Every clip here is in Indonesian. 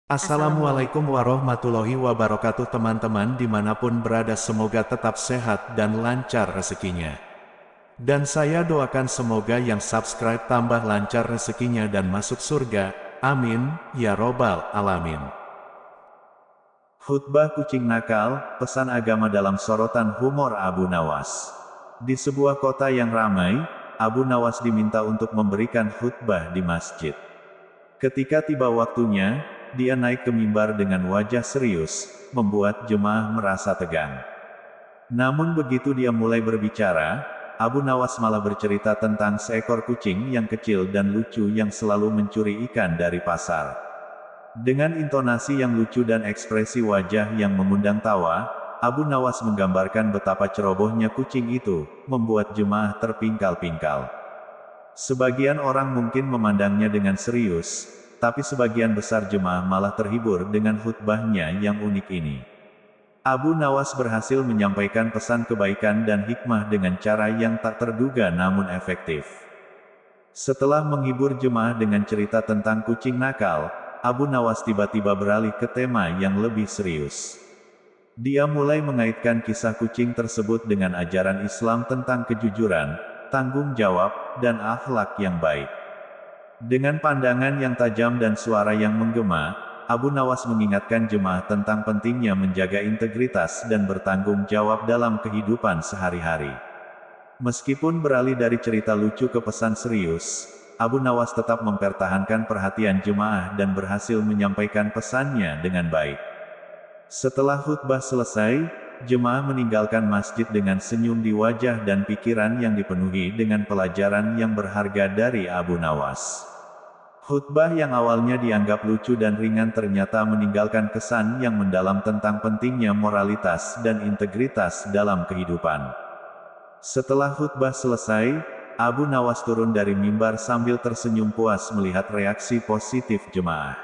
Assalamualaikum warahmatullahi wabarakatuh teman-teman dimanapun berada, semoga tetap sehat dan lancar rezekinya. Dan saya doakan semoga yang subscribe tambah lancar rezekinya dan masuk surga, amin, ya robbal alamin. Khutbah kucing nakal, pesan agama dalam sorotan humor Abu Nawas. Di sebuah kota yang ramai, Abu Nawas diminta untuk memberikan khutbah di masjid. Ketika tiba waktunya, dia naik ke mimbar dengan wajah serius, membuat jemaah merasa tegang. Namun begitu dia mulai berbicara, Abu Nawas malah bercerita tentang seekor kucing yang kecil dan lucu yang selalu mencuri ikan dari pasar. Dengan intonasi yang lucu dan ekspresi wajah yang mengundang tawa, Abu Nawas menggambarkan betapa cerobohnya kucing itu, membuat jemaah terpingkal-pingkal. Sebagian orang mungkin memandangnya dengan serius, tapi sebagian besar jemaah malah terhibur dengan khutbahnya yang unik ini. Abu Nawas berhasil menyampaikan pesan kebaikan dan hikmah dengan cara yang tak terduga namun efektif. Setelah menghibur jemaah dengan cerita tentang kucing nakal, Abu Nawas tiba-tiba beralih ke tema yang lebih serius. Dia mulai mengaitkan kisah kucing tersebut dengan ajaran Islam tentang kejujuran, tanggung jawab, dan akhlak yang baik. Dengan pandangan yang tajam dan suara yang menggema, Abu Nawas mengingatkan jemaah tentang pentingnya menjaga integritas dan bertanggung jawab dalam kehidupan sehari-hari. Meskipun beralih dari cerita lucu ke pesan serius, Abu Nawas tetap mempertahankan perhatian jemaah dan berhasil menyampaikan pesannya dengan baik. Setelah khutbah selesai, jemaah meninggalkan masjid dengan senyum di wajah dan pikiran yang dipenuhi dengan pelajaran yang berharga dari Abu Nawas. Khutbah yang awalnya dianggap lucu dan ringan ternyata meninggalkan kesan yang mendalam tentang pentingnya moralitas dan integritas dalam kehidupan. Setelah khutbah selesai, Abu Nawas turun dari mimbar sambil tersenyum puas melihat reaksi positif jemaah.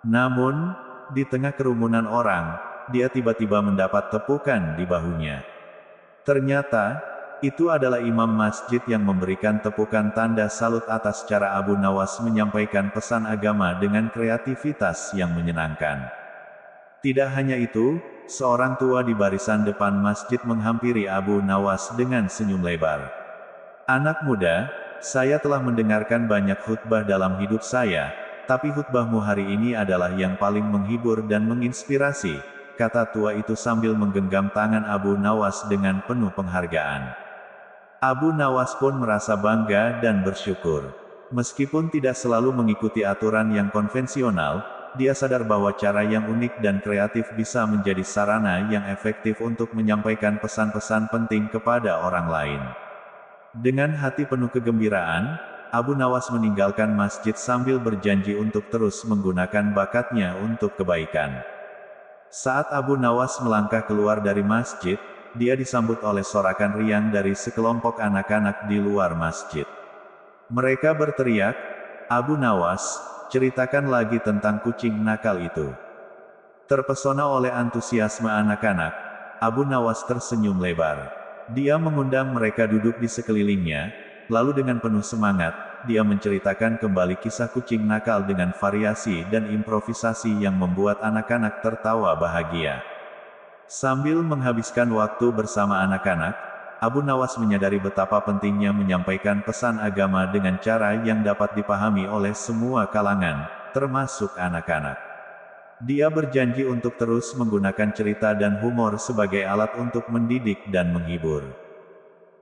Namun, di tengah kerumunan orang, dia tiba-tiba mendapat tepukan di bahunya. Ternyata, itu adalah imam masjid yang memberikan tepukan tanda salut atas cara Abu Nawas menyampaikan pesan agama dengan kreativitas yang menyenangkan. Tidak hanya itu, seorang tua di barisan depan masjid menghampiri Abu Nawas dengan senyum lebar. "Anak muda, saya telah mendengarkan banyak khutbah dalam hidup saya, tapi khutbahmu hari ini adalah yang paling menghibur dan menginspirasi," kata tua itu sambil menggenggam tangan Abu Nawas dengan penuh penghargaan. Abu Nawas pun merasa bangga dan bersyukur. Meskipun tidak selalu mengikuti aturan yang konvensional, dia sadar bahwa cara yang unik dan kreatif bisa menjadi sarana yang efektif untuk menyampaikan pesan-pesan penting kepada orang lain. Dengan hati penuh kegembiraan, Abu Nawas meninggalkan masjid sambil berjanji untuk terus menggunakan bakatnya untuk kebaikan. Saat Abu Nawas melangkah keluar dari masjid, dia disambut oleh sorakan riang dari sekelompok anak-anak di luar masjid. Mereka berteriak, "Abu Nawas, ceritakan lagi tentang kucing nakal itu." Terpesona oleh antusiasme anak-anak, Abu Nawas tersenyum lebar. Dia mengundang mereka duduk di sekelilingnya, lalu dengan penuh semangat, dia menceritakan kembali kisah kucing nakal dengan variasi dan improvisasi yang membuat anak-anak tertawa bahagia. Sambil menghabiskan waktu bersama anak-anak, Abu Nawas menyadari betapa pentingnya menyampaikan pesan agama dengan cara yang dapat dipahami oleh semua kalangan, termasuk anak-anak. Dia berjanji untuk terus menggunakan cerita dan humor sebagai alat untuk mendidik dan menghibur.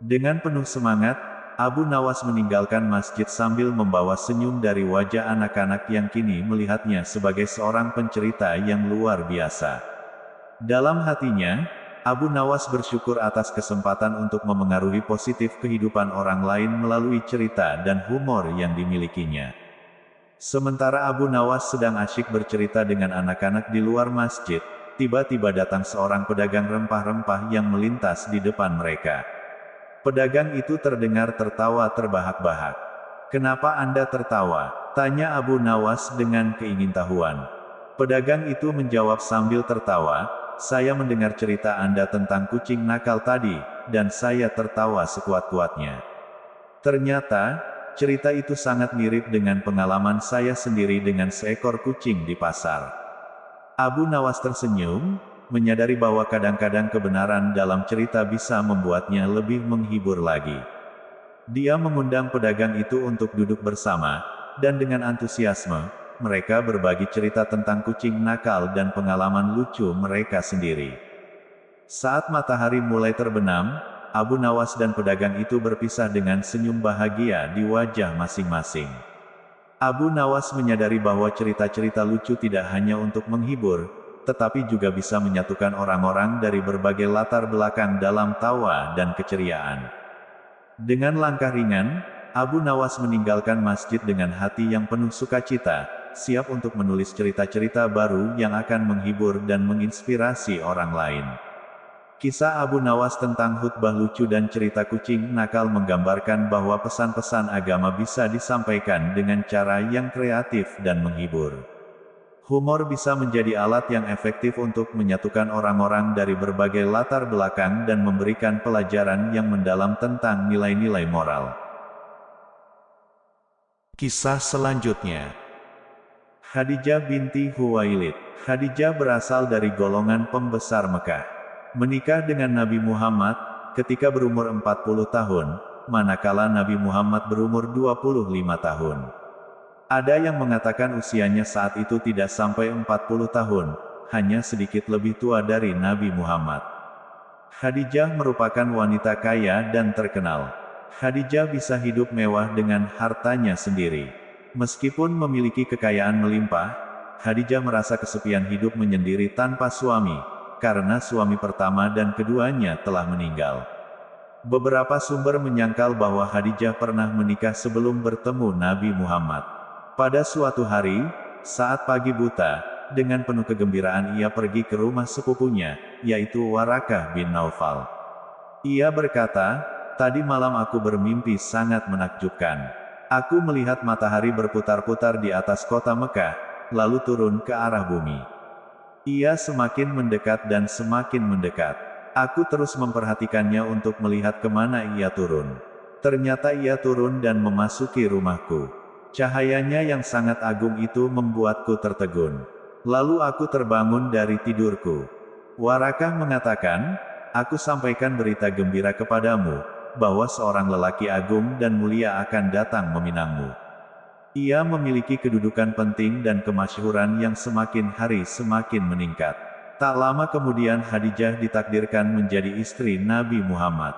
Dengan penuh semangat, Abu Nawas meninggalkan masjid sambil membawa senyum dari wajah anak-anak yang kini melihatnya sebagai seorang pencerita yang luar biasa. Dalam hatinya, Abu Nawas bersyukur atas kesempatan untuk memengaruhi positif kehidupan orang lain melalui cerita dan humor yang dimilikinya. Sementara Abu Nawas sedang asyik bercerita dengan anak-anak di luar masjid, tiba-tiba datang seorang pedagang rempah-rempah yang melintas di depan mereka. Pedagang itu terdengar tertawa terbahak-bahak. "Kenapa Anda tertawa?" tanya Abu Nawas dengan keingintahuan. Pedagang itu menjawab sambil tertawa, "Saya mendengar cerita Anda tentang kucing nakal tadi, dan saya tertawa sekuat-kuatnya. Ternyata, cerita itu sangat mirip dengan pengalaman saya sendiri dengan seekor kucing di pasar. Abu Nawas tersenyum, menyadari bahwa kadang-kadang kebenaran dalam cerita bisa membuatnya lebih menghibur lagi. Dia mengundang pedagang itu untuk duduk bersama, dan dengan antusiasme, mereka berbagi cerita tentang kucing nakal dan pengalaman lucu mereka sendiri. Saat matahari mulai terbenam, Abu Nawas dan pedagang itu berpisah dengan senyum bahagia di wajah masing-masing. Abu Nawas menyadari bahwa cerita-cerita lucu tidak hanya untuk menghibur, tetapi juga bisa menyatukan orang-orang dari berbagai latar belakang dalam tawa dan keceriaan. Dengan langkah ringan, Abu Nawas meninggalkan masjid dengan hati yang penuh sukacita, siap untuk menulis cerita-cerita baru yang akan menghibur dan menginspirasi orang lain. Kisah Abu Nawas tentang khutbah lucu dan cerita kucing nakal menggambarkan bahwa pesan-pesan agama bisa disampaikan dengan cara yang kreatif dan menghibur. Humor bisa menjadi alat yang efektif untuk menyatukan orang-orang dari berbagai latar belakang dan memberikan pelajaran yang mendalam tentang nilai-nilai moral. Kisah selanjutnya, Khadijah binti Khuwailid. Khadijah berasal dari golongan pembesar Mekah. Menikah dengan Nabi Muhammad ketika berumur 40 tahun, manakala Nabi Muhammad berumur 25 tahun. Ada yang mengatakan usianya saat itu tidak sampai 40 tahun, hanya sedikit lebih tua dari Nabi Muhammad. Khadijah merupakan wanita kaya dan terkenal. Khadijah bisa hidup mewah dengan hartanya sendiri. Meskipun memiliki kekayaan melimpah, Khadijah merasa kesepian hidup menyendiri tanpa suami, karena suami pertama dan keduanya telah meninggal. Beberapa sumber menyangkal bahwa Khadijah pernah menikah sebelum bertemu Nabi Muhammad. Pada suatu hari, saat pagi buta, dengan penuh kegembiraan ia pergi ke rumah sepupunya, yaitu Warakah bin Naufal. Ia berkata, "Tadi malam aku bermimpi sangat menakjubkan. Aku melihat matahari berputar-putar di atas kota Mekah, lalu turun ke arah bumi. Ia semakin mendekat dan semakin mendekat. Aku terus memperhatikannya untuk melihat kemana ia turun. Ternyata ia turun dan memasuki rumahku. Cahayanya yang sangat agung itu membuatku tertegun. Lalu aku terbangun dari tidurku." Warakah mengatakan, "Aku sampaikan berita gembira kepadamu, bahwa seorang lelaki agung dan mulia akan datang meminangmu. Ia memiliki kedudukan penting dan kemasyhuran yang semakin hari semakin meningkat." Tak lama kemudian Khadijah ditakdirkan menjadi istri Nabi Muhammad.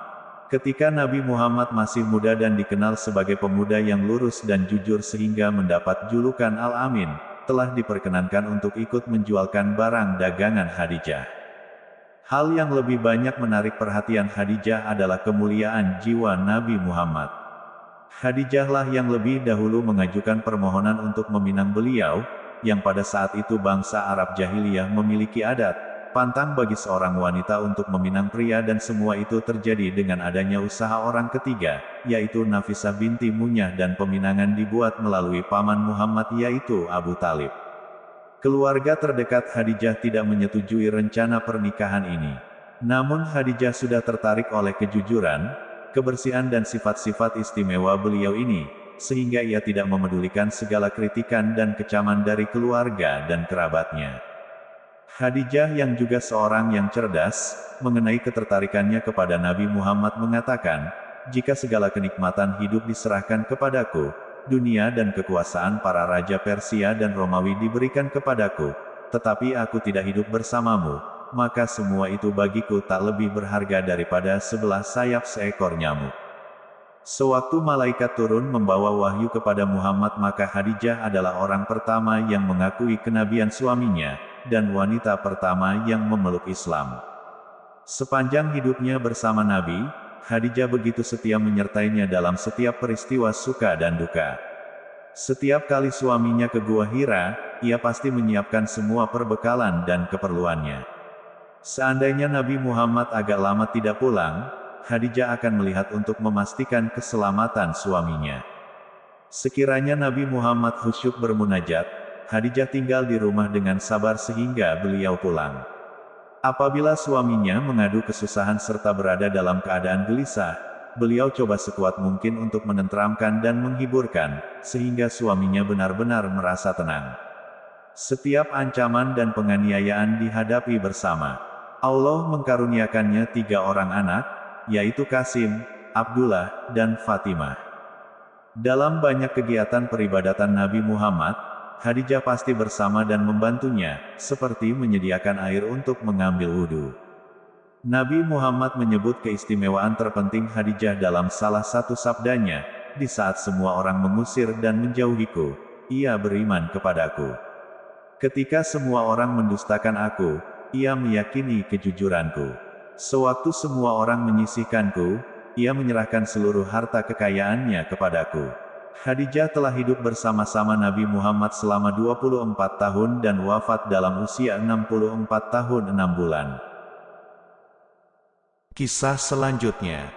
Ketika Nabi Muhammad masih muda dan dikenal sebagai pemuda yang lurus dan jujur sehingga mendapat julukan Al-Amin, telah diperkenankan untuk ikut menjualkan barang dagangan Khadijah. Hal yang lebih banyak menarik perhatian Khadijah adalah kemuliaan jiwa Nabi Muhammad. Khadijahlah yang lebih dahulu mengajukan permohonan untuk meminang beliau, yang pada saat itu bangsa Arab Jahiliyah memiliki adat, pantang bagi seorang wanita untuk meminang pria dan semua itu terjadi dengan adanya usaha orang ketiga, yaitu Nafisah binti Munyah dan peminangan dibuat melalui paman Muhammad yaitu Abu Talib. Keluarga terdekat Khadijah tidak menyetujui rencana pernikahan ini. Namun Khadijah sudah tertarik oleh kejujuran, kebersihan dan sifat-sifat istimewa beliau ini, sehingga ia tidak memedulikan segala kritikan dan kecaman dari keluarga dan kerabatnya. Khadijah yang juga seorang yang cerdas, mengenai ketertarikannya kepada Nabi Muhammad mengatakan, "Jika segala kenikmatan hidup diserahkan kepadaku, dunia dan kekuasaan para raja Persia dan Romawi diberikan kepadaku, tetapi aku tidak hidup bersamamu, maka semua itu bagiku tak lebih berharga daripada sebelah sayap seekor nyamuk." Sewaktu malaikat turun membawa wahyu kepada Muhammad, maka Khadijah adalah orang pertama yang mengakui kenabian suaminya, dan wanita pertama yang memeluk Islam. Sepanjang hidupnya bersama Nabi, Khadijah begitu setia menyertainya dalam setiap peristiwa suka dan duka. Setiap kali suaminya ke Gua Hira, ia pasti menyiapkan semua perbekalan dan keperluannya. Seandainya Nabi Muhammad agak lama tidak pulang, Khadijah akan melihat untuk memastikan keselamatan suaminya. Sekiranya Nabi Muhammad khusyuk bermunajat, Khadijah tinggal di rumah dengan sabar sehingga beliau pulang. Apabila suaminya mengadu kesusahan serta berada dalam keadaan gelisah, beliau coba sekuat mungkin untuk menenteramkan dan menghiburkan, sehingga suaminya benar-benar merasa tenang. Setiap ancaman dan penganiayaan dihadapi bersama. Allah mengkaruniakannya 3 orang anak, yaitu Qasim, Abdullah, dan Fatimah. Dalam banyak kegiatan peribadatan Nabi Muhammad, Khadijah pasti bersama dan membantunya, seperti menyediakan air untuk mengambil wudhu. Nabi Muhammad menyebut keistimewaan terpenting Khadijah dalam salah satu sabdanya, "Di saat semua orang mengusir dan menjauhiku, ia beriman kepadaku. Ketika semua orang mendustakan aku, ia meyakini kejujuranku. Sewaktu semua orang menyisihkanku, ia menyerahkan seluruh harta kekayaannya kepadaku." Khadijah telah hidup bersama-sama Nabi Muhammad selama 24 tahun dan wafat dalam usia 64 tahun 6 bulan. Kisah selanjutnya.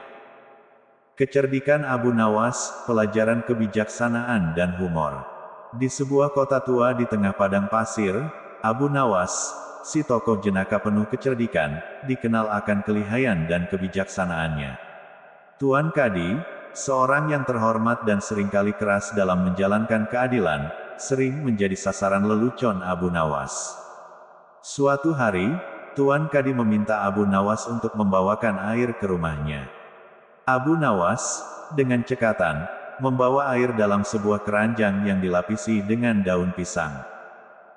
Kecerdikan Abu Nawas, pelajaran kebijaksanaan dan humor. Di sebuah kota tua di tengah padang pasir, Abu Nawas, si tokoh jenaka penuh kecerdikan, dikenal akan kelihayan dan kebijaksanaannya. Tuan Kadi, seorang yang terhormat dan seringkali keras dalam menjalankan keadilan, sering menjadi sasaran lelucon Abu Nawas. Suatu hari, Tuan Kadi meminta Abu Nawas untuk membawakan air ke rumahnya. Abu Nawas, dengan cekatan, membawa air dalam sebuah keranjang yang dilapisi dengan daun pisang.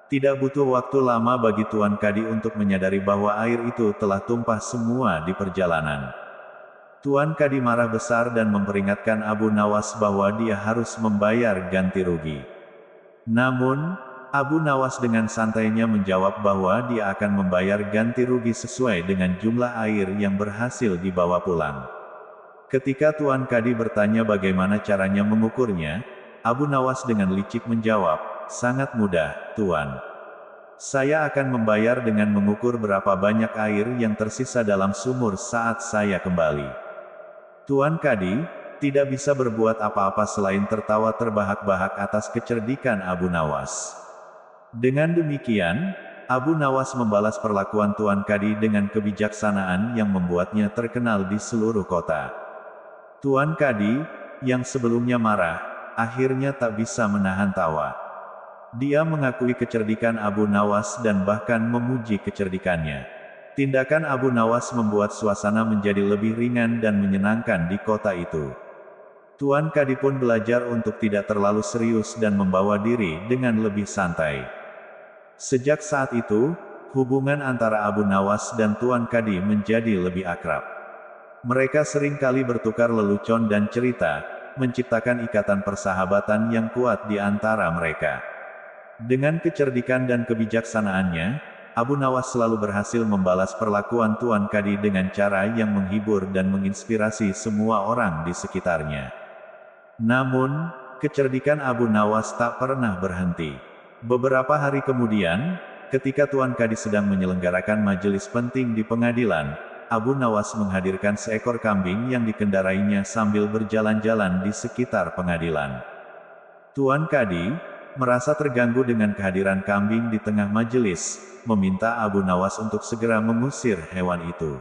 Tidak butuh waktu lama bagi Tuan Kadi untuk menyadari bahwa air itu telah tumpah semua di perjalanan. Tuan Kadi marah besar dan memperingatkan Abu Nawas bahwa dia harus membayar ganti rugi. Namun, Abu Nawas dengan santainya menjawab bahwa dia akan membayar ganti rugi sesuai dengan jumlah air yang berhasil dibawa pulang. Ketika Tuan Kadi bertanya bagaimana caranya mengukurnya, Abu Nawas dengan licik menjawab, "Sangat mudah, Tuan. Saya akan membayar dengan mengukur berapa banyak air yang tersisa dalam sumur saat saya kembali." Tuan Kadi tidak bisa berbuat apa-apa selain tertawa terbahak-bahak atas kecerdikan Abu Nawas. Dengan demikian, Abu Nawas membalas perlakuan Tuan Kadi dengan kebijaksanaan yang membuatnya terkenal di seluruh kota. Tuan Kadi, yang sebelumnya marah, akhirnya tak bisa menahan tawa. Dia mengakui kecerdikan Abu Nawas dan bahkan memuji kecerdikannya. Tindakan Abu Nawas membuat suasana menjadi lebih ringan dan menyenangkan di kota itu. Tuan Kadi pun belajar untuk tidak terlalu serius dan membawa diri dengan lebih santai. Sejak saat itu, hubungan antara Abu Nawas dan Tuan Kadi menjadi lebih akrab. Mereka sering kali bertukar lelucon dan cerita, menciptakan ikatan persahabatan yang kuat di antara mereka. Dengan kecerdikan dan kebijaksanaannya, Abu Nawas selalu berhasil membalas perlakuan Tuan Kadi dengan cara yang menghibur dan menginspirasi semua orang di sekitarnya. Namun, kecerdikan Abu Nawas tak pernah berhenti. Beberapa hari kemudian, ketika Tuan Kadi sedang menyelenggarakan majelis penting di pengadilan, Abu Nawas menghadirkan seekor kambing yang dikendarainya sambil berjalan-jalan di sekitar pengadilan. Tuan Kadi merasa terganggu dengan kehadiran kambing di tengah majelis, meminta Abu Nawas untuk segera mengusir hewan itu.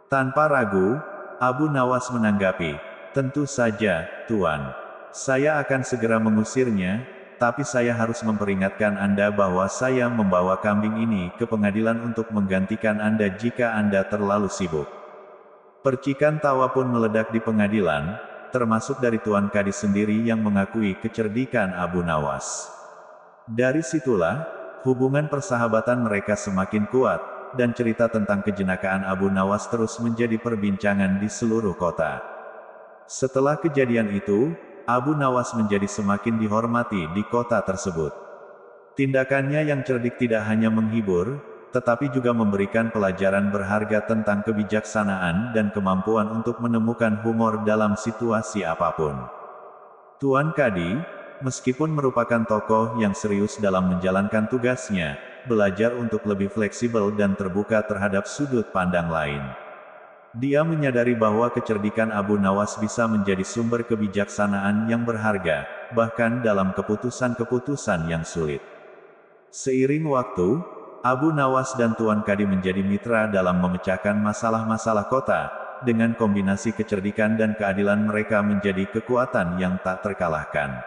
Tanpa ragu, Abu Nawas menanggapi, "Tentu saja, Tuan. Saya akan segera mengusirnya. Tapi saya harus memperingatkan Anda bahwa saya membawa kambing ini ke pengadilan untuk menggantikan Anda jika Anda terlalu sibuk." Percikan tawa pun meledak di pengadilan, termasuk dari Tuan Kadi sendiri yang mengakui kecerdikan Abu Nawas. Dari situlah, hubungan persahabatan mereka semakin kuat, dan cerita tentang kejenakaan Abu Nawas terus menjadi perbincangan di seluruh kota. Setelah kejadian itu, Abu Nawas menjadi semakin dihormati di kota tersebut. Tindakannya yang cerdik tidak hanya menghibur, tetapi juga memberikan pelajaran berharga tentang kebijaksanaan dan kemampuan untuk menemukan humor dalam situasi apapun. Tuan Kadi, meskipun merupakan tokoh yang serius dalam menjalankan tugasnya, belajar untuk lebih fleksibel dan terbuka terhadap sudut pandang lain. Dia menyadari bahwa kecerdikan Abu Nawas bisa menjadi sumber kebijaksanaan yang berharga, bahkan dalam keputusan-keputusan yang sulit. Seiring waktu, Abu Nawas dan Tuan Kadi menjadi mitra dalam memecahkan masalah-masalah kota, dengan kombinasi kecerdikan dan keadilan mereka menjadi kekuatan yang tak terkalahkan.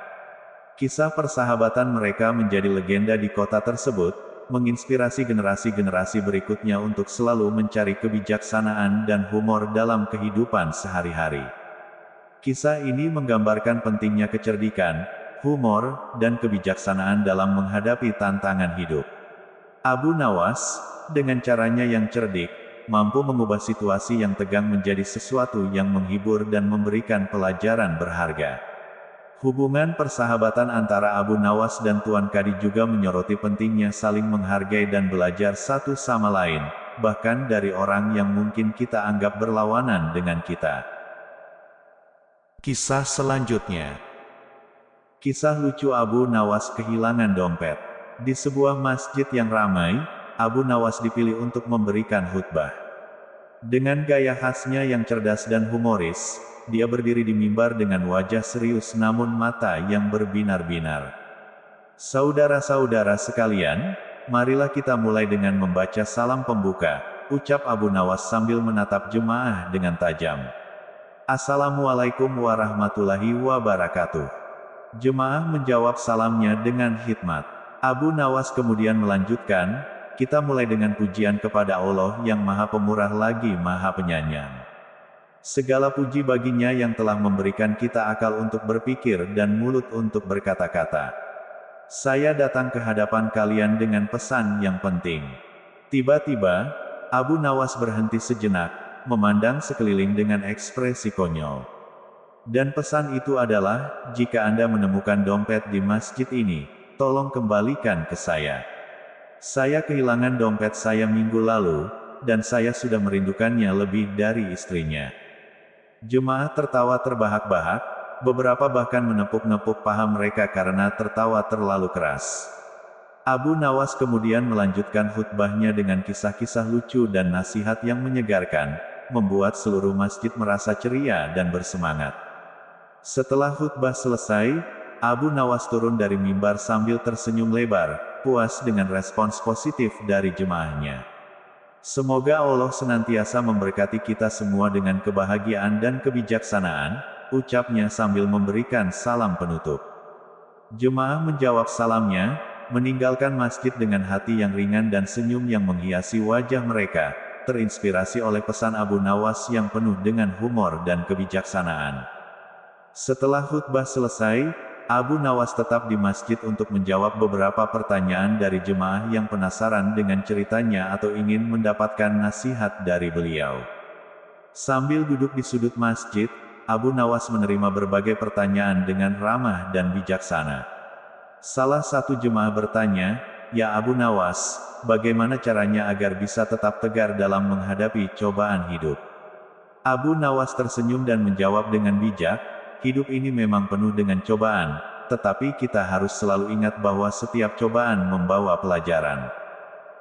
Kisah persahabatan mereka menjadi legenda di kota tersebut, menginspirasi generasi-generasi berikutnya untuk selalu mencari kebijaksanaan dan humor dalam kehidupan sehari-hari. Kisah ini menggambarkan pentingnya kecerdikan, humor, dan kebijaksanaan dalam menghadapi tantangan hidup. Abu Nawas, dengan caranya yang cerdik, mampu mengubah situasi yang tegang menjadi sesuatu yang menghibur dan memberikan pelajaran berharga. Hubungan persahabatan antara Abu Nawas dan Tuan Kadi juga menyoroti pentingnya saling menghargai dan belajar satu sama lain, bahkan dari orang yang mungkin kita anggap berlawanan dengan kita. Kisah selanjutnya. Kisah lucu Abu Nawas kehilangan dompet. Di sebuah masjid yang ramai, Abu Nawas dipilih untuk memberikan khutbah. Dengan gaya khasnya yang cerdas dan humoris, dia berdiri di mimbar dengan wajah serius namun mata yang berbinar-binar. Saudara-saudara sekalian, marilah kita mulai dengan membaca salam pembuka, ucap Abu Nawas sambil menatap jemaah dengan tajam. Assalamualaikum warahmatullahi wabarakatuh. Jemaah menjawab salamnya dengan hikmat. Abu Nawas kemudian melanjutkan, kita mulai dengan pujian kepada Allah yang Maha Pemurah lagi Maha Penyayang. Segala puji baginya yang telah memberikan kita akal untuk berpikir dan mulut untuk berkata-kata. Saya datang ke hadapan kalian dengan pesan yang penting. Tiba-tiba, Abu Nawas berhenti sejenak, memandang sekeliling dengan ekspresi konyol. Dan pesan itu adalah, jika Anda menemukan dompet di masjid ini, tolong kembalikan ke saya. Saya kehilangan dompet saya minggu lalu, dan saya sudah merindukannya lebih dari istrinya. Jemaah tertawa terbahak-bahak, beberapa bahkan menepuk-nepuk paha mereka karena tertawa terlalu keras. Abu Nawas kemudian melanjutkan khutbahnya dengan kisah-kisah lucu dan nasihat yang menyegarkan, membuat seluruh masjid merasa ceria dan bersemangat. Setelah khutbah selesai, Abu Nawas turun dari mimbar sambil tersenyum lebar, puas dengan respons positif dari jemaahnya. Semoga Allah senantiasa memberkati kita semua dengan kebahagiaan dan kebijaksanaan, ucapnya sambil memberikan salam penutup. Jemaah menjawab salamnya, meninggalkan masjid dengan hati yang ringan dan senyum yang menghiasi wajah mereka, terinspirasi oleh pesan Abu Nawas yang penuh dengan humor dan kebijaksanaan. Setelah khutbah selesai, Abu Nawas tetap di masjid untuk menjawab beberapa pertanyaan dari jemaah yang penasaran dengan ceritanya atau ingin mendapatkan nasihat dari beliau. Sambil duduk di sudut masjid, Abu Nawas menerima berbagai pertanyaan dengan ramah dan bijaksana. Salah satu jemaah bertanya, "Ya Abu Nawas, bagaimana caranya agar bisa tetap tegar dalam menghadapi cobaan hidup?" Abu Nawas tersenyum dan menjawab dengan bijak, hidup ini memang penuh dengan cobaan, tetapi kita harus selalu ingat bahwa setiap cobaan membawa pelajaran.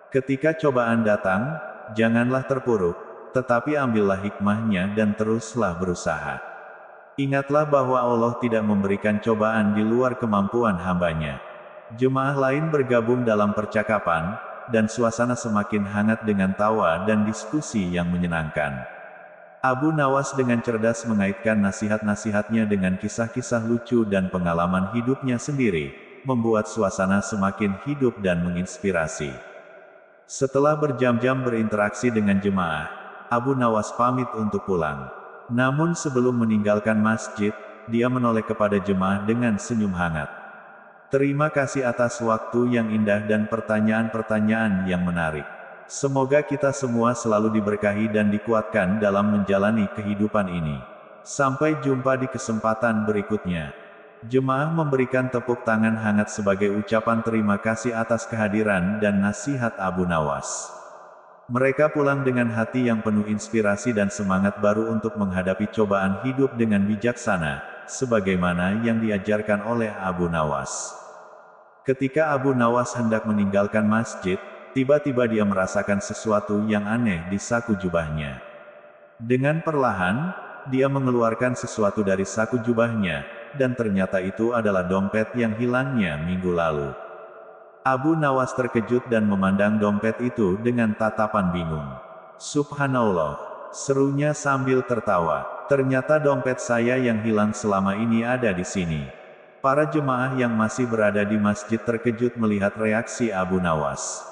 Ketika cobaan datang, janganlah terpuruk, tetapi ambillah hikmahnya dan teruslah berusaha. Ingatlah bahwa Allah tidak memberikan cobaan di luar kemampuan hamba-Nya. Jemaah lain bergabung dalam percakapan, dan suasana semakin hangat dengan tawa dan diskusi yang menyenangkan. Abu Nawas dengan cerdas mengaitkan nasihat-nasihatnya dengan kisah-kisah lucu dan pengalaman hidupnya sendiri, membuat suasana semakin hidup dan menginspirasi. Setelah berjam-jam berinteraksi dengan jemaah, Abu Nawas pamit untuk pulang. Namun sebelum meninggalkan masjid, dia menoleh kepada jemaah dengan senyum hangat. Terima kasih atas waktu yang indah dan pertanyaan-pertanyaan yang menarik. Semoga kita semua selalu diberkahi dan dikuatkan dalam menjalani kehidupan ini. Sampai jumpa di kesempatan berikutnya. Jemaah memberikan tepuk tangan hangat sebagai ucapan terima kasih atas kehadiran dan nasihat Abu Nawas. Mereka pulang dengan hati yang penuh inspirasi dan semangat baru untuk menghadapi cobaan hidup dengan bijaksana, sebagaimana yang diajarkan oleh Abu Nawas. Ketika Abu Nawas hendak meninggalkan masjid, tiba-tiba dia merasakan sesuatu yang aneh di saku jubahnya. Dengan perlahan, dia mengeluarkan sesuatu dari saku jubahnya, dan ternyata itu adalah dompet yang hilangnya minggu lalu. Abu Nawas terkejut dan memandang dompet itu dengan tatapan bingung. Subhanallah, serunya sambil tertawa. Ternyata dompet saya yang hilang selama ini ada di sini. Para jemaah yang masih berada di masjid terkejut melihat reaksi Abu Nawas.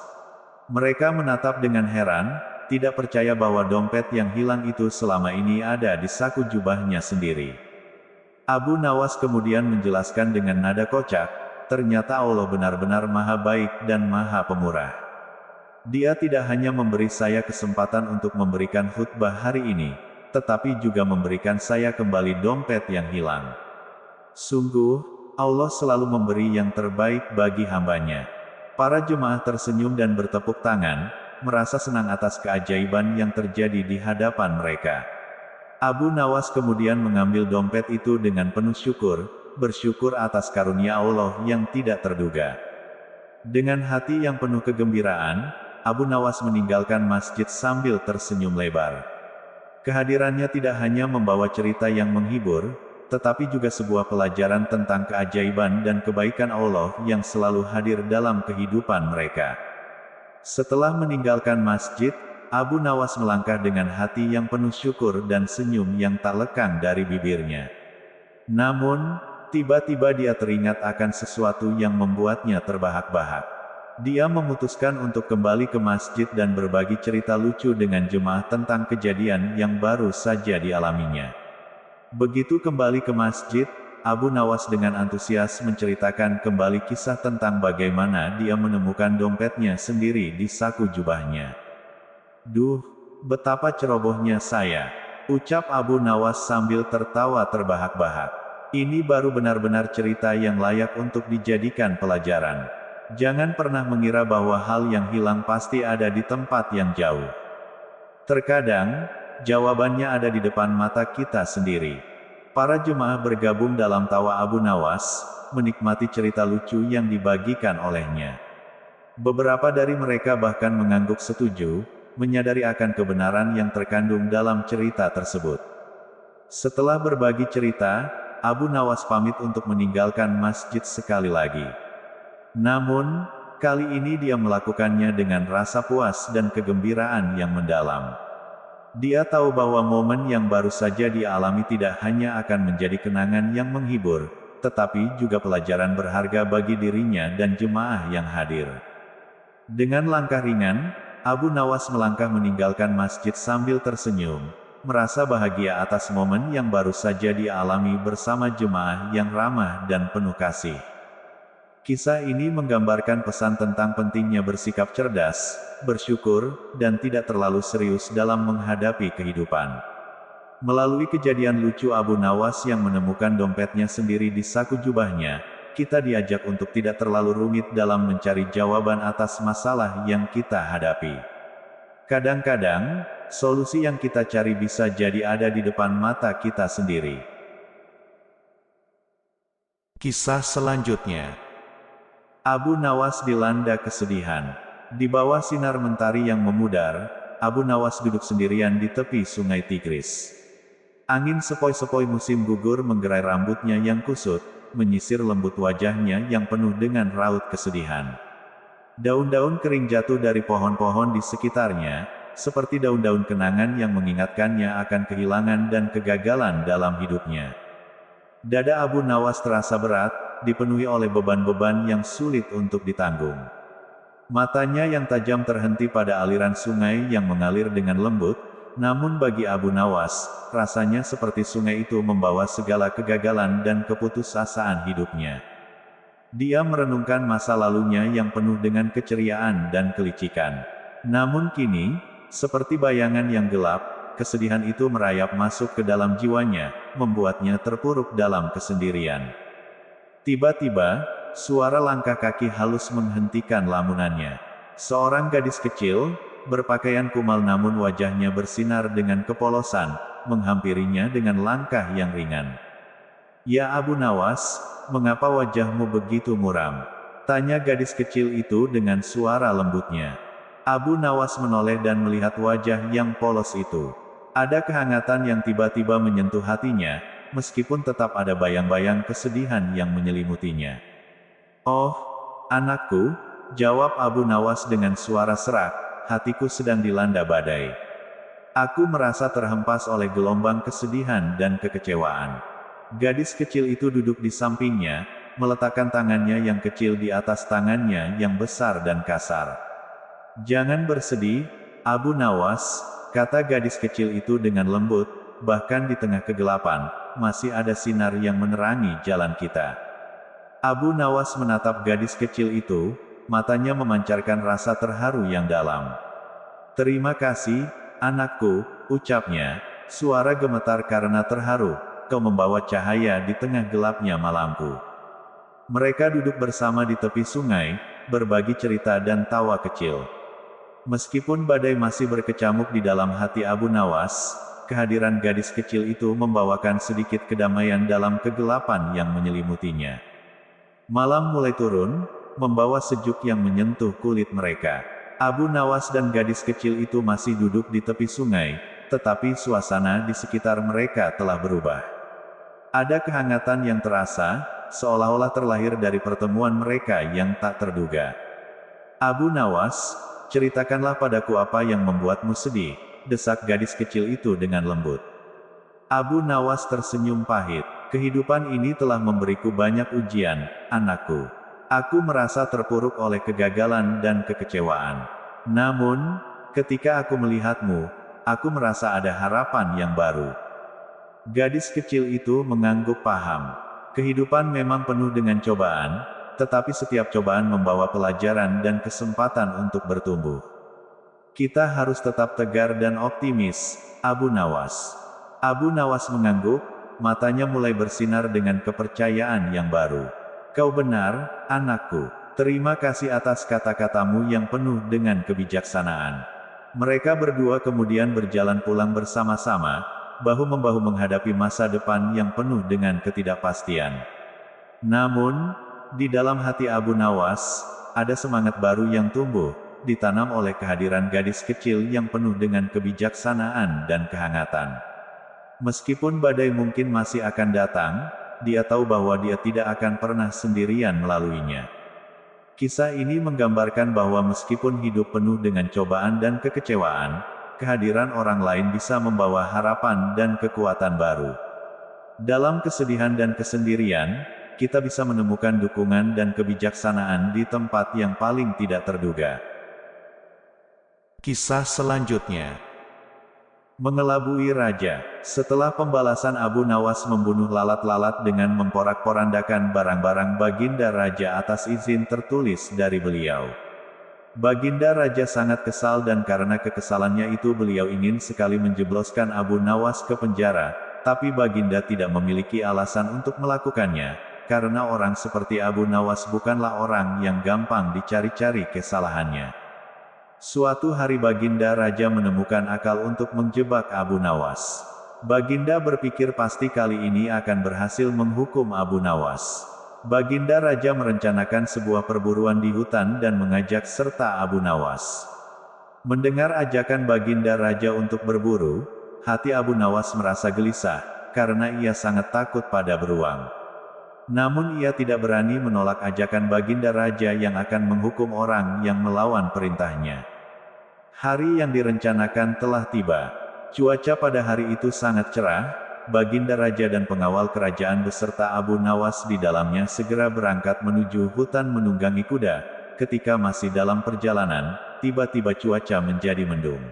Mereka menatap dengan heran, tidak percaya bahwa dompet yang hilang itu selama ini ada di saku jubahnya sendiri. Abu Nawas kemudian menjelaskan dengan nada kocak, ternyata Allah benar-benar maha baik dan maha pemurah. Dia tidak hanya memberi saya kesempatan untuk memberikan khutbah hari ini, tetapi juga memberikan saya kembali dompet yang hilang. Sungguh, Allah selalu memberi yang terbaik bagi hambanya. Para jemaah tersenyum dan bertepuk tangan, merasa senang atas keajaiban yang terjadi di hadapan mereka. Abu Nawas kemudian mengambil dompet itu dengan penuh syukur, bersyukur atas karunia Allah yang tidak terduga. Dengan hati yang penuh kegembiraan, Abu Nawas meninggalkan masjid sambil tersenyum lebar. Kehadirannya tidak hanya membawa cerita yang menghibur, tetapi juga sebuah pelajaran tentang keajaiban dan kebaikan Allah yang selalu hadir dalam kehidupan mereka. Setelah meninggalkan masjid, Abu Nawas melangkah dengan hati yang penuh syukur dan senyum yang tak lekang dari bibirnya. Namun, tiba-tiba dia teringat akan sesuatu yang membuatnya terbahak-bahak. Dia memutuskan untuk kembali ke masjid dan berbagi cerita lucu dengan jemaah tentang kejadian yang baru saja dialaminya. Begitu kembali ke masjid, Abu Nawas dengan antusias menceritakan kembali kisah tentang bagaimana dia menemukan dompetnya sendiri di saku jubahnya. "Duh, betapa cerobohnya saya," ucap Abu Nawas sambil tertawa terbahak-bahak. "Ini baru benar-benar cerita yang layak untuk dijadikan pelajaran. Jangan pernah mengira bahwa hal yang hilang pasti ada di tempat yang jauh. Terkadang, jawabannya ada di depan mata kita sendiri." Para jemaah bergabung dalam tawa Abu Nawas, menikmati cerita lucu yang dibagikan olehnya. Beberapa dari mereka bahkan mengangguk setuju, menyadari akan kebenaran yang terkandung dalam cerita tersebut. Setelah berbagi cerita, Abu Nawas pamit untuk meninggalkan masjid sekali lagi. Namun, kali ini dia melakukannya dengan rasa puas dan kegembiraan yang mendalam. Dia tahu bahwa momen yang baru saja dia alami tidak hanya akan menjadi kenangan yang menghibur, tetapi juga pelajaran berharga bagi dirinya dan jemaah yang hadir. Dengan langkah ringan, Abu Nawas melangkah meninggalkan masjid sambil tersenyum, merasa bahagia atas momen yang baru saja dia alami bersama jemaah yang ramah dan penuh kasih. Kisah ini menggambarkan pesan tentang pentingnya bersikap cerdas, bersyukur, dan tidak terlalu serius dalam menghadapi kehidupan. Melalui kejadian lucu Abu Nawas yang menemukan dompetnya sendiri di saku jubahnya, kita diajak untuk tidak terlalu rumit dalam mencari jawaban atas masalah yang kita hadapi. Kadang-kadang, solusi yang kita cari bisa jadi ada di depan mata kita sendiri. Kisah selanjutnya. Abu Nawas dilanda kesedihan. Di bawah sinar mentari yang memudar, Abu Nawas duduk sendirian di tepi sungai Tigris. Angin sepoi-sepoi musim gugur menggerai rambutnya yang kusut, menyisir lembut wajahnya yang penuh dengan raut kesedihan. Daun-daun kering jatuh dari pohon-pohon di sekitarnya, seperti daun-daun kenangan yang mengingatkannya akan kehilangan dan kegagalan dalam hidupnya. Dada Abu Nawas terasa berat, dipenuhi oleh beban-beban yang sulit untuk ditanggung. Matanya yang tajam terhenti pada aliran sungai yang mengalir dengan lembut, namun bagi Abu Nawas, rasanya seperti sungai itu membawa segala kegagalan dan keputusasaan hidupnya. Dia merenungkan masa lalunya yang penuh dengan keceriaan dan kelicikan. Namun kini, seperti bayangan yang gelap, kesedihan itu merayap masuk ke dalam jiwanya, membuatnya terpuruk dalam kesendirian. Tiba-tiba, suara langkah kaki halus menghentikan lamunannya. Seorang gadis kecil, berpakaian kumal namun wajahnya bersinar dengan kepolosan, menghampirinya dengan langkah yang ringan. "Ya Abu Nawas, mengapa wajahmu begitu muram?" tanya gadis kecil itu dengan suara lembutnya. Abu Nawas menoleh dan melihat wajah yang polos itu. Ada kehangatan yang tiba-tiba menyentuh hatinya, meskipun tetap ada bayang-bayang kesedihan yang menyelimutinya. "Oh, anakku," jawab Abu Nawas dengan suara serak, "hatiku sedang dilanda badai." Aku merasa terhempas oleh gelombang kesedihan dan kekecewaan. Gadis kecil itu duduk di sampingnya, meletakkan tangannya yang kecil di atas tangannya yang besar dan kasar. "Jangan bersedih, Abu Nawas," kata gadis kecil itu dengan lembut, "bahkan di tengah kegelapan, masih ada sinar yang menerangi jalan kita." Abu Nawas menatap gadis kecil itu, matanya memancarkan rasa terharu yang dalam. "Terima kasih, anakku," ucapnya, suara gemetar karena terharu, "kau membawa cahaya di tengah gelapnya malamku." Mereka duduk bersama di tepi sungai, berbagi cerita dan tawa kecil. Meskipun badai masih berkecamuk di dalam hati Abu Nawas, kehadiran gadis kecil itu membawakan sedikit kedamaian dalam kegelapan yang menyelimutinya. Malam mulai turun, membawa sejuk yang menyentuh kulit mereka. Abu Nawas dan gadis kecil itu masih duduk di tepi sungai, tetapi suasana di sekitar mereka telah berubah. Ada kehangatan yang terasa, seolah-olah terlahir dari pertemuan mereka yang tak terduga. "Abu Nawas, ceritakanlah padaku apa yang membuatmu sedih," desak gadis kecil itu dengan lembut. Abu Nawas tersenyum pahit. "Kehidupan ini telah memberiku banyak ujian, anakku. Aku merasa terpuruk oleh kegagalan dan kekecewaan. Namun, ketika aku melihatmu, aku merasa ada harapan yang baru." Gadis kecil itu mengangguk paham. Kehidupan memang penuh dengan cobaan, tetapi setiap cobaan membawa pelajaran dan kesempatan untuk bertumbuh. Kita harus tetap tegar dan optimis, Abu Nawas. Abu Nawas mengangguk, matanya mulai bersinar dengan kepercayaan yang baru. "Kau benar, anakku. Terima kasih atas kata-katamu yang penuh dengan kebijaksanaan." Mereka berdua kemudian berjalan pulang bersama-sama, bahu-membahu menghadapi masa depan yang penuh dengan ketidakpastian. Namun, di dalam hati Abu Nawas, ada semangat baru yang tumbuh, ditanam oleh kehadiran gadis kecil yang penuh dengan kebijaksanaan dan kehangatan. Meskipun badai mungkin masih akan datang, dia tahu bahwa dia tidak akan pernah sendirian melaluinya. Kisah ini menggambarkan bahwa meskipun hidup penuh dengan cobaan dan kekecewaan, kehadiran orang lain bisa membawa harapan dan kekuatan baru. Dalam kesedihan dan kesendirian, kita bisa menemukan dukungan dan kebijaksanaan di tempat yang paling tidak terduga. Kisah selanjutnya. Mengelabui Raja. Setelah pembalasan Abu Nawas membunuh lalat-lalat dengan memporak-porandakan barang-barang Baginda Raja atas izin tertulis dari beliau. Baginda Raja sangat kesal dan karena kekesalannya itu beliau ingin sekali menjebloskan Abu Nawas ke penjara, tapi Baginda tidak memiliki alasan untuk melakukannya, karena orang seperti Abu Nawas bukanlah orang yang gampang dicari-cari kesalahannya. Suatu hari Baginda Raja menemukan akal untuk menjebak Abu Nawas. Baginda berpikir pasti kali ini akan berhasil menghukum Abu Nawas. Baginda Raja merencanakan sebuah perburuan di hutan dan mengajak serta Abu Nawas. Mendengar ajakan Baginda Raja untuk berburu, hati Abu Nawas merasa gelisah, karena ia sangat takut pada beruang. Namun ia tidak berani menolak ajakan Baginda Raja yang akan menghukum orang yang melawan perintahnya. Hari yang direncanakan telah tiba. Cuaca pada hari itu sangat cerah. Baginda Raja dan pengawal kerajaan beserta Abu Nawas di dalamnya segera berangkat menuju hutan menunggangi kuda. Ketika masih dalam perjalanan, tiba-tiba cuaca menjadi mendung.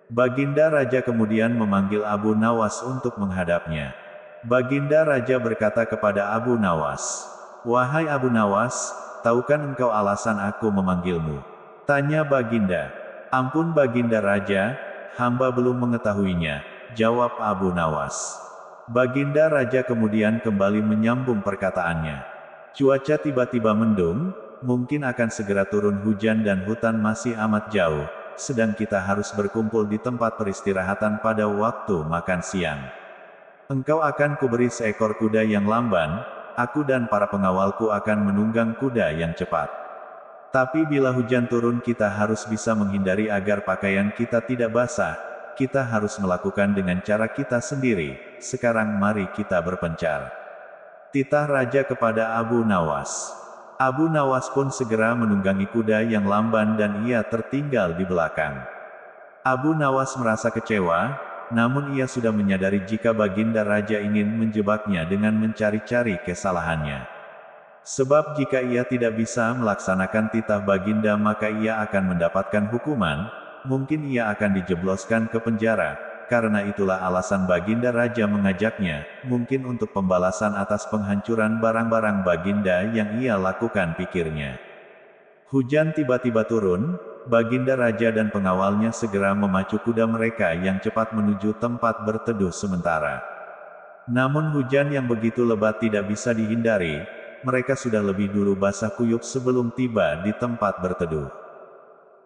Baginda Raja kemudian memanggil Abu Nawas untuk menghadapnya. Baginda Raja berkata kepada Abu Nawas, "Wahai Abu Nawas, tahukah engkau alasan aku memanggilmu?" Tanya Baginda. "Ampun Baginda Raja, hamba belum mengetahuinya," jawab Abu Nawas. Baginda Raja kemudian kembali menyambung perkataannya. "Cuaca tiba-tiba mendung, mungkin akan segera turun hujan dan hutan masih amat jauh, sedang kita harus berkumpul di tempat peristirahatan pada waktu makan siang. Engkau akan kuberi seekor kuda yang lamban, aku dan para pengawalku akan menunggang kuda yang cepat. Tapi bila hujan turun kita harus bisa menghindari agar pakaian kita tidak basah, kita harus melakukan dengan cara kita sendiri, sekarang mari kita berpencar." Titah Raja kepada Abu Nawas. Abu Nawas pun segera menunggangi kuda yang lamban dan ia tertinggal di belakang. Abu Nawas merasa kecewa, namun ia sudah menyadari jika Baginda Raja ingin menjebaknya dengan mencari-cari kesalahannya. Sebab jika ia tidak bisa melaksanakan titah Baginda maka ia akan mendapatkan hukuman, mungkin ia akan dijebloskan ke penjara. Karena itulah alasan Baginda Raja mengajaknya, mungkin untuk pembalasan atas penghancuran barang-barang Baginda yang ia lakukan, pikirnya. Hujan tiba-tiba turun, Baginda Raja dan pengawalnya segera memacu kuda mereka yang cepat menuju tempat berteduh sementara. Namun hujan yang begitu lebat tidak bisa dihindari, mereka sudah lebih dulu basah kuyup sebelum tiba di tempat berteduh.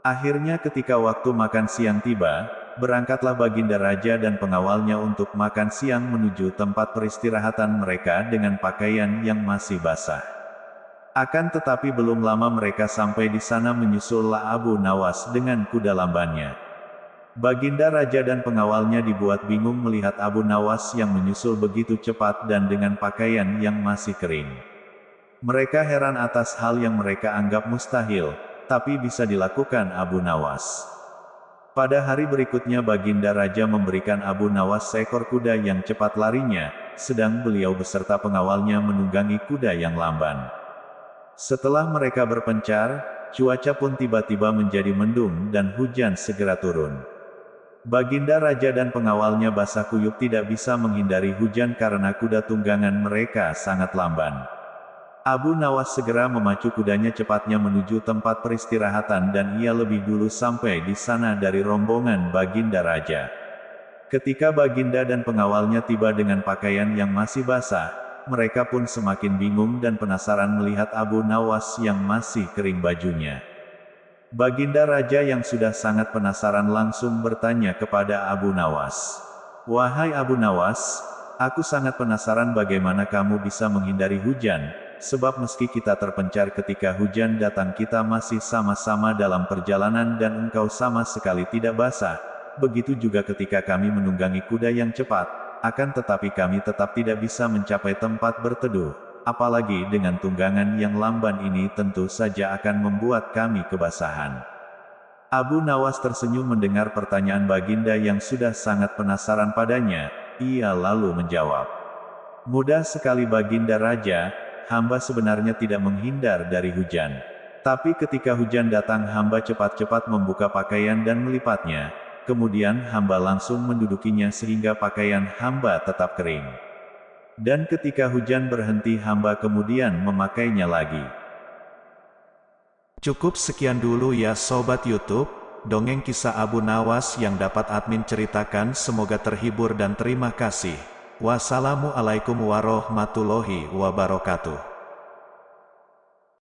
Akhirnya ketika waktu makan siang tiba, berangkatlah Baginda Raja dan pengawalnya untuk makan siang menuju tempat peristirahatan mereka dengan pakaian yang masih basah. Akan tetapi belum lama mereka sampai di sana menyusullah Abu Nawas dengan kuda lambannya. Baginda Raja dan pengawalnya dibuat bingung melihat Abu Nawas yang menyusul begitu cepat dan dengan pakaian yang masih kering. Mereka heran atas hal yang mereka anggap mustahil, tapi bisa dilakukan Abu Nawas. Pada hari berikutnya Baginda Raja memberikan Abu Nawas seekor kuda yang cepat larinya, sedang beliau beserta pengawalnya menunggangi kuda yang lamban. Setelah mereka berpencar, cuaca pun tiba-tiba menjadi mendung dan hujan segera turun. Baginda Raja dan pengawalnya basah kuyup tidak bisa menghindari hujan karena kuda tunggangan mereka sangat lamban. Abu Nawas segera memacu kudanya cepatnya menuju tempat peristirahatan dan ia lebih dulu sampai di sana dari rombongan Baginda Raja. Ketika Baginda dan pengawalnya tiba dengan pakaian yang masih basah, mereka pun semakin bingung dan penasaran melihat Abu Nawas yang masih kering bajunya. Baginda Raja yang sudah sangat penasaran langsung bertanya kepada Abu Nawas. "Wahai Abu Nawas, aku sangat penasaran bagaimana kamu bisa menghindari hujan, sebab meski kita terpencar ketika hujan datang kita masih sama-sama dalam perjalanan dan engkau sama sekali tidak basah. Begitu juga ketika kami menunggangi kuda yang cepat. Akan tetapi kami tetap tidak bisa mencapai tempat berteduh, apalagi dengan tunggangan yang lamban ini tentu saja akan membuat kami kebasahan." Abu Nawas tersenyum mendengar pertanyaan Baginda yang sudah sangat penasaran padanya, ia lalu menjawab. "Mudah sekali Baginda Raja, hamba sebenarnya tidak menghindar dari hujan. Tapi ketika hujan datang hamba cepat-cepat membuka pakaian dan melipatnya. Kemudian hamba langsung mendudukinya sehingga pakaian hamba tetap kering. Dan ketika hujan berhenti hamba kemudian memakainya lagi." Cukup sekian dulu ya Sobat YouTube, dongeng kisah Abu Nawas yang dapat admin ceritakan, semoga terhibur dan terima kasih. Wassalamualaikum warahmatullahi wabarakatuh.